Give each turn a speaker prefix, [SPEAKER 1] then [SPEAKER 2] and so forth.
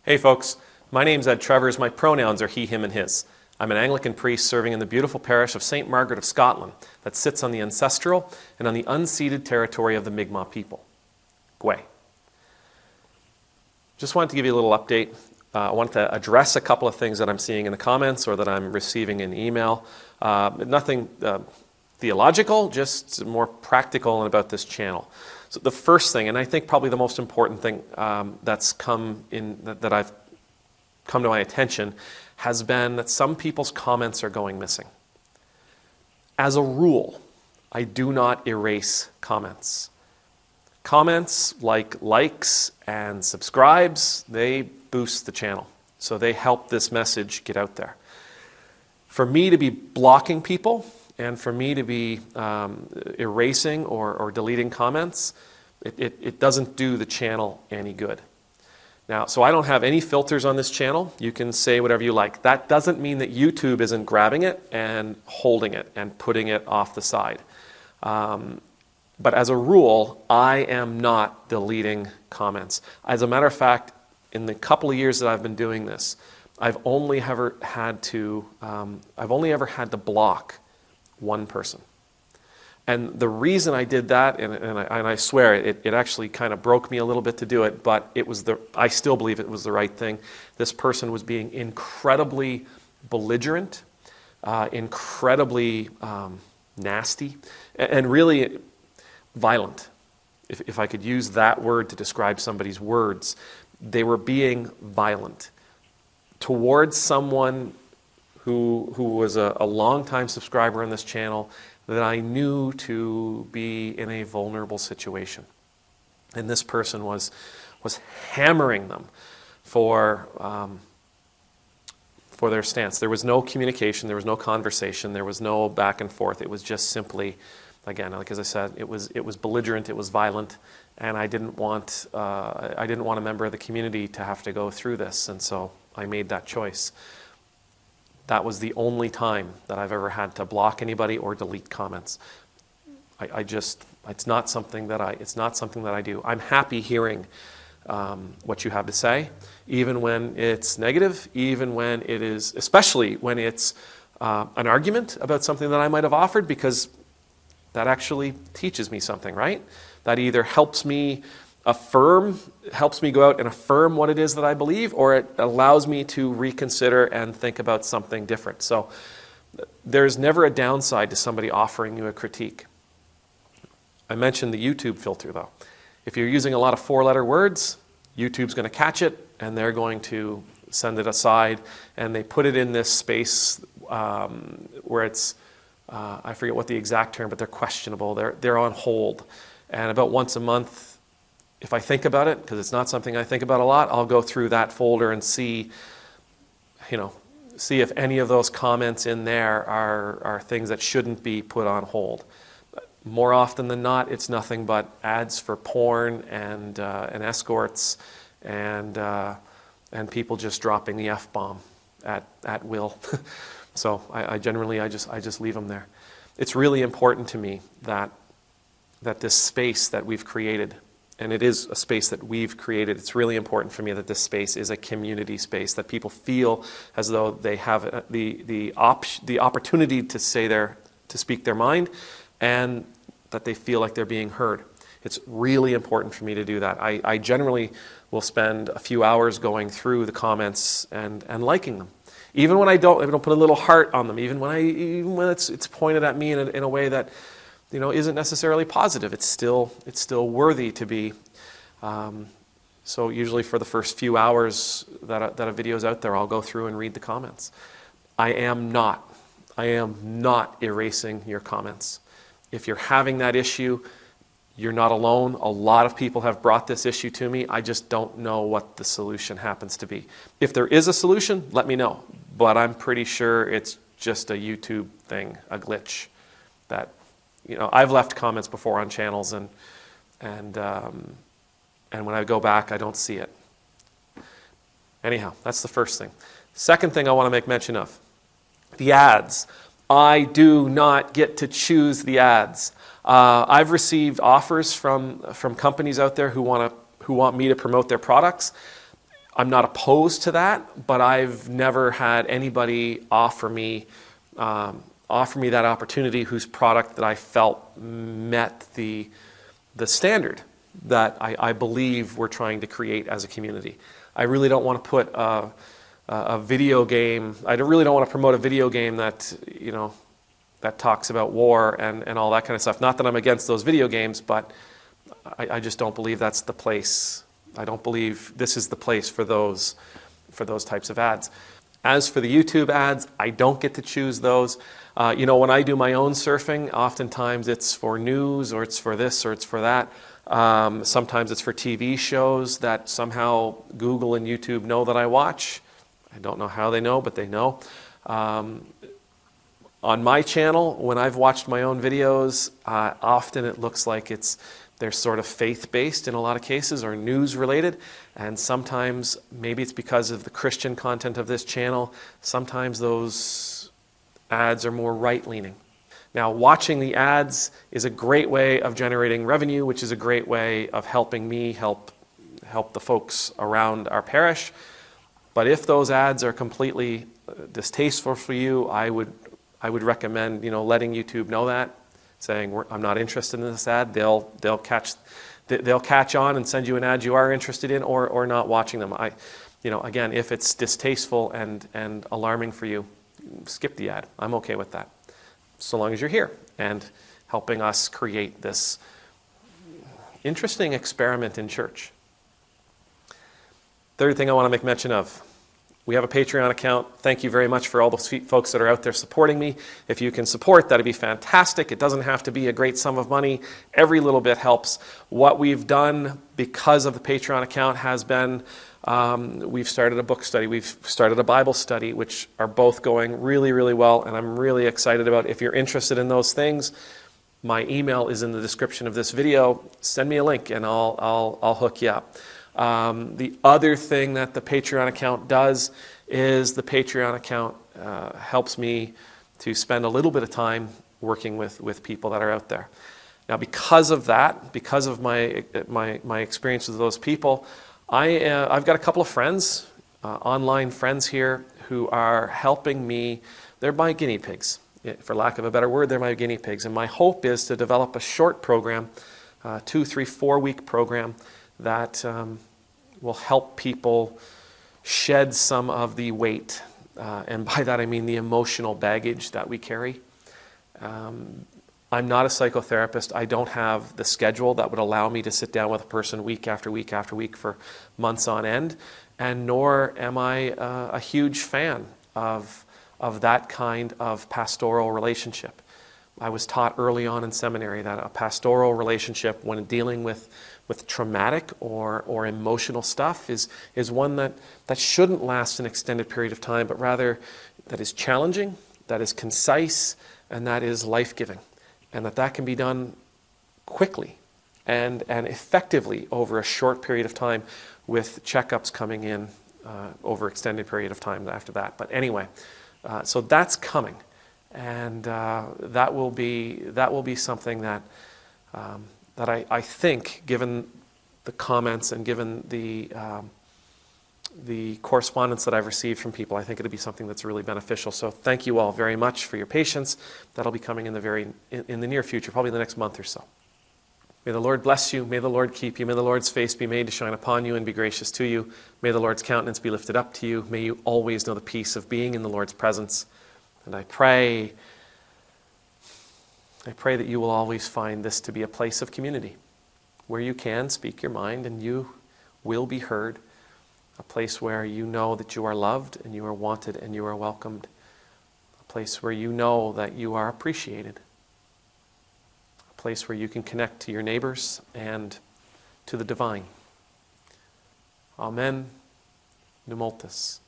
[SPEAKER 1] Hey folks, my name's Ed Travers. My pronouns are he, him, and his. I'm an Anglican priest serving in the beautiful parish of St. Margaret of Scotland that sits on the ancestral and on the unceded territory of the Mi'kmaq people. Gwe. Just wanted to give you a little update. I wanted to address a couple of things that I'm seeing in the comments or that I'm receiving in email. Nothing theological, just more practical and about this channel. So the first thing, and I think probably the most important thing that I've come to my attention, has been that some people's comments are going missing. As a rule, I do not erase comments. Comments like likes and subscribes, they boost the channel. So they help this message get out there. For me to be blocking people and for me to be erasing or deleting comments, it doesn't do the channel any good. Now, so I don't have any filters on this channel. You can say whatever you like. That doesn't mean that YouTube isn't grabbing it and holding it and putting it off the side. But as a rule, I am not deleting comments. As a matter of fact, in the couple of years that I've been doing this, I've only ever had to block one person. And the reason I did that, and I swear it actually kind of broke me a little bit to do it, but I still believe it was the right thing. This person was being incredibly belligerent, incredibly nasty, and really violent. If I could use that word to describe somebody's words, they were being violent towards someone who was a long-time subscriber on this channel that I knew to be in a vulnerable situation. And this person was hammering them for their stance. There was no communication, there was no conversation, there was no back and forth. It was just simply, again, like as I said, it was belligerent, it was violent, and I didn't want a member of the community to have to go through this, and so I made that choice. That was the only time that I've ever had to block anybody or delete comments. It's not something that I do. I'm happy hearing what you have to say, even when it's negative, even when it is, especially when it's an argument about something that I might have offered, because that actually teaches me something, right? That either helps me go out and affirm what it is that I believe, or it allows me to reconsider and think about something different. So there's never a downside to somebody offering you a critique. I mentioned the YouTube filter though. If you're using a lot of four-letter words, YouTube's going to catch it and they're going to send it aside, and they put it in this space where it's, I forget what the exact term, but they're questionable. They're on hold. And about once a month, if I think about it, because it's not something I think about a lot, I'll go through that folder and see if any of those comments in there are things that shouldn't be put on hold. More often than not, it's nothing but ads for porn and escorts and people just dropping the F-bomb at will. So I generally just leave them there. It's really important to me that this space that we've created, and it is a space that we've created, it's really important for me that this space is a community space, that people feel as though they have the opportunity to speak their mind, and that they feel like they're being heard. It's really important for me to do that. I generally will spend a few hours going through the comments and liking them. Even when I don't put a little heart on them, even when it's pointed at me in a way that isn't necessarily positive, it's still worthy to be. So usually for the first few hours that a video's out there, I'll go through and read the comments. I am not erasing your comments. If you're having that issue, you're not alone. A lot of people have brought this issue to me. I just don't know what the solution happens to be. If there is a solution, let me know. But I'm pretty sure it's just a YouTube thing, a glitch. That, I've left comments before on channels, and when I go back, I don't see it. Anyhow, that's the first thing. Second thing I want to make mention of, the ads. I do not get to choose the ads. I've received offers from companies out there who want me to promote their products. I'm not opposed to that, but I've never had anybody offer me that opportunity whose product that I felt met the standard that I believe we're trying to create as a community. I really don't want to put a video game. I really don't want to promote a video game that that talks about war and all that kind of stuff. Not that I'm against those video games, but I just don't believe that's the place. I don't believe this is the place for those types of ads. As for the YouTube ads, I don't get to choose those. When I do my own surfing, oftentimes it's for news, or it's for this, or it's for that. Sometimes it's for TV shows that somehow Google and YouTube know that I watch. I don't know how they know, but they know. On my channel, when I've watched my own videos, often it looks like they're sort of faith-based in a lot of cases, or news-related, and sometimes maybe it's because of the Christian content of this channel. Sometimes those ads are more right-leaning. Now, watching the ads is a great way of generating revenue, which is a great way of helping me help the folks around our parish. But if those ads are completely distasteful for you, I would recommend letting YouTube know that, saying I'm not interested in this ad. They'll catch on and send you an ad you are interested in, or not watching them. Again, if it's distasteful and alarming for you, skip the ad. I'm okay with that, so long as you're here and helping us create this interesting experiment in church. Third thing I want to make mention of. We have a Patreon account. Thank you very much for all the sweet folks that are out there supporting me. If you can support, that'd be fantastic. It doesn't have to be a great sum of money. Every little bit helps. What we've done because of the Patreon account has been, we've started a book study. We've started a Bible study, which are both going really, really well, and I'm really excited about. If you're interested in those things, my email is in the description of this video. Send me a link and I'll hook you up. The other thing that the Patreon account does is the Patreon account helps me to spend a little bit of time working with people that are out there. Now, because of that, because of my experience with those people, I've got a couple of friends, online friends here, who are helping me. They're my guinea pigs, for lack of a better word. They're my guinea pigs, and my hope is to develop a short program, 2, 3, 4 week program that will help people shed some of the weight, and by that I mean the emotional baggage that we carry. I'm not a psychotherapist. I don't have the schedule that would allow me to sit down with a person week after week after week for months on end, and nor am I a huge fan of that kind of pastoral relationship. I was taught early on in seminary that a pastoral relationship, when dealing with traumatic or emotional stuff, is one that shouldn't last an extended period of time, but rather that is challenging, that is concise, and that is life-giving. And that can be done quickly and effectively over a short period of time, with checkups coming in over extended period of time after that. But anyway, so that's coming. And that will be something that I think, given the comments and given the correspondence that I've received from people, I think it'll be something that's really beneficial. So thank you all very much for your patience. That'll be coming in the near future, probably the next month or so. May the Lord bless you. May the Lord keep you. May the Lord's face be made to shine upon you and be gracious to you. May the Lord's countenance be lifted up to you. May you always know the peace of being in the Lord's presence. And I pray that you will always find this to be a place of community, where you can speak your mind and you will be heard, a place where you know that you are loved and you are wanted and you are welcomed, a place where you know that you are appreciated, a place where you can connect to your neighbors and to the divine. Amen. Numultus.